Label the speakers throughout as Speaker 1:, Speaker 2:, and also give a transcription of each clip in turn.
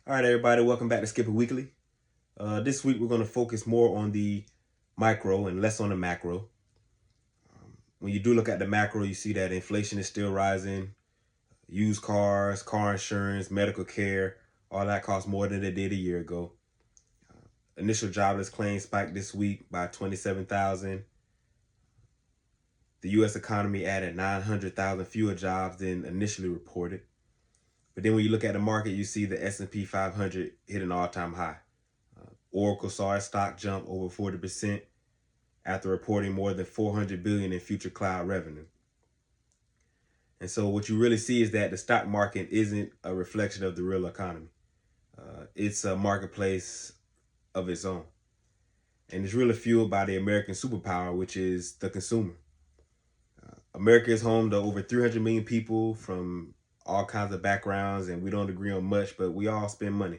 Speaker 1: All right, everybody, welcome back to Skipper Weekly. This week we're going to focus more on the micro and less on the macro. When you do look at the macro, you see that inflation is still rising. Used cars, car insurance, medical care, all that costs more than it did a year ago. Initial jobless claims spiked this week by 27,000. The U.S. economy added 900,000 fewer jobs than initially reported. But then when you look at the market, you see the S&P 500 hit an all-time high. Oracle saw its stock jump over 40% after reporting more than $400 billion in future cloud revenue. And so what you really see is that the stock market isn't a reflection of the real economy. It's a marketplace of its own. And it's really fueled by the American superpower, which is the consumer. America is home to over 300 million people from all kinds of backgrounds, and we don't agree on much, but we all spend money.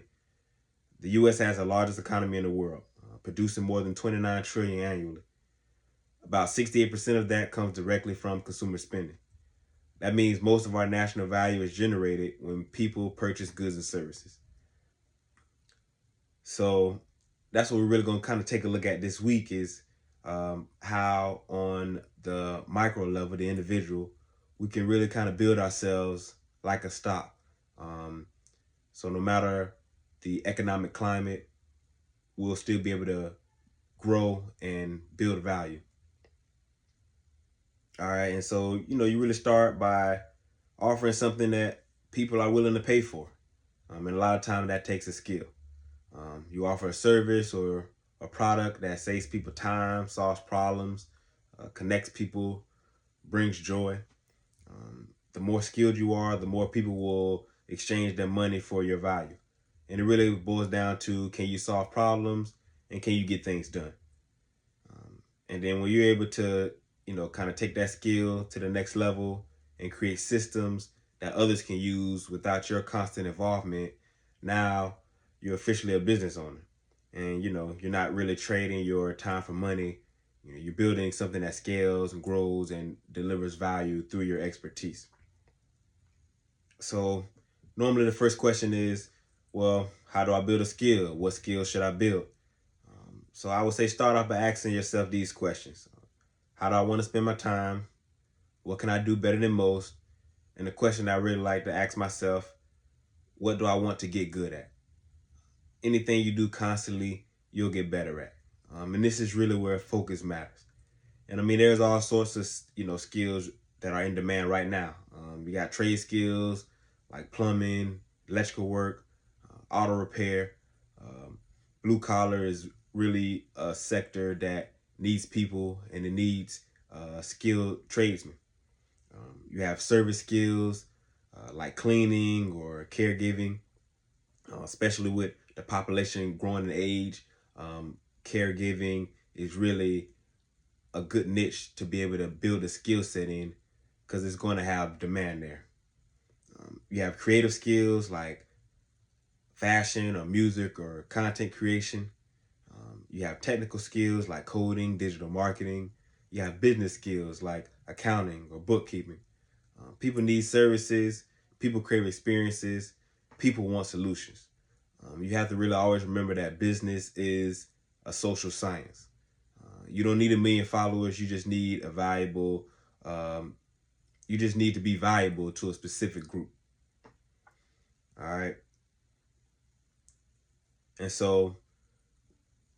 Speaker 1: The U.S. has the largest economy in the world, producing more than $29 trillion annually. About 68% of that comes directly from consumer spending. That means most of our national value is generated when people purchase goods and services. So that's what we're really going to kind of take a look at this week is how on the micro level, the individual, we can really kind of build ourselves like a stock. So no matter the economic climate, we'll still be able to grow and build value. All right. And so, you really start by offering something that people are willing to pay for. And a lot of times that takes a skill. You offer a service or a product that saves people time, solves problems, connects people, brings joy. The more skilled you are, the more people will exchange their money for your value. And it really boils down to, can you solve problems and can you get things done? And then when you're able to, kind of take that skill to the next level and create systems that others can use without your constant involvement, now you're officially a business owner. And, you're not really trading your time for money. You're building something that scales and grows and delivers value through your expertise. So normally the first question is, well, how do I build a skill? What skill should I build? So I would say start off by asking yourself these questions. How do I want to spend my time? What can I do better than most? And the question I really like to ask myself, what do I want to get good at? Anything you do constantly, you'll get better at. And this is really where focus matters. And I mean, there's all sorts of, skills that are in demand right now. You got trade skills like plumbing, electrical work, auto repair. Blue collar is really a sector that needs people and it needs skilled tradesmen. You have service skills like cleaning or caregiving, especially with the population growing in age. Caregiving is really a good niche to be able to build a skill set in because it's going to have demand there. You have creative skills like fashion or music or content creation. You have technical skills like coding, digital marketing. You have business skills like accounting or bookkeeping. People need services. People crave experiences. People want solutions. You have to really always remember that business is a social science. You don't need 1 million followers. You just need you just need to be valuable to a specific group. All right. And so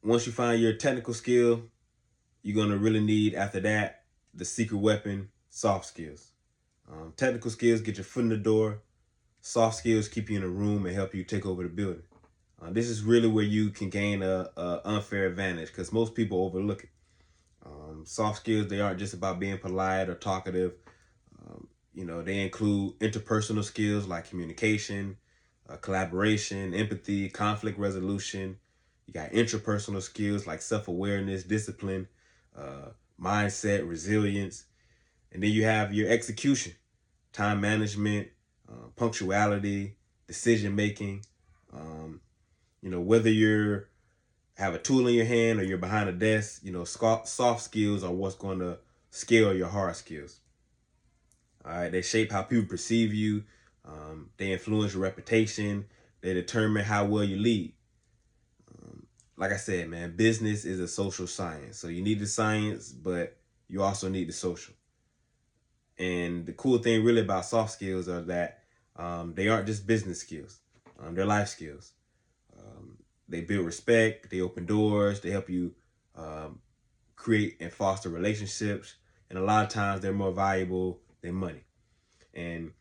Speaker 1: once you find your technical skill, you're going to really need, after that, the secret weapon, soft skills. Technical skills get your foot in the door. Soft skills keep you in a room and help you take over the building. This is really where you can gain a unfair advantage because most people overlook it. Soft skills, they aren't just about being polite or talkative. They include interpersonal skills like communication, collaboration, empathy, conflict resolution. You got intrapersonal skills like self-awareness, discipline, mindset, resilience. And then you have your execution, time management, punctuality, decision-making. Whether you're have a tool in your hand or you're behind a desk, soft skills are what's going to scale your hard skills. All right, they shape how people perceive you. They influence your reputation. They determine how well you lead. Like I said, man, business is a social science. So you need the science, but you also need the social. And the cool thing really about soft skills are that they aren't just business skills. They're life skills. They build respect, they open doors, they help you create and foster relationships. And a lot of times they're more valuable than money. And,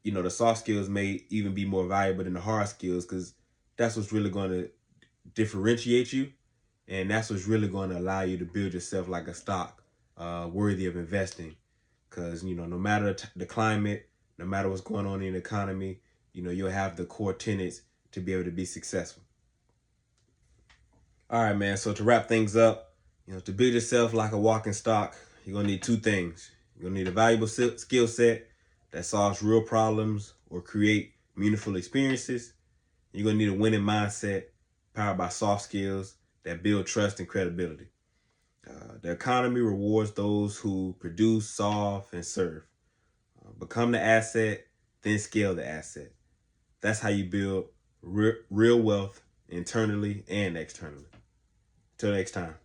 Speaker 1: you know, the soft skills may even be more valuable than the hard skills because that's what's really going to differentiate you. And that's what's really going to allow you to build yourself like a stock worthy of investing. Because, you know, no matter the climate, no matter what's going on in the economy, you know, you'll have the core tenets to be able to be successful. All right, man. So to wrap things up, you know, to build yourself like a walking stock, you're going to need two things. You're going to need a valuable skill set that solves real problems or create meaningful experiences. You're going to need a winning mindset powered by soft skills that build trust and credibility. The economy rewards those who produce, solve, and serve. Become the asset, then scale the asset. That's how you build real wealth internally and externally. Till next time.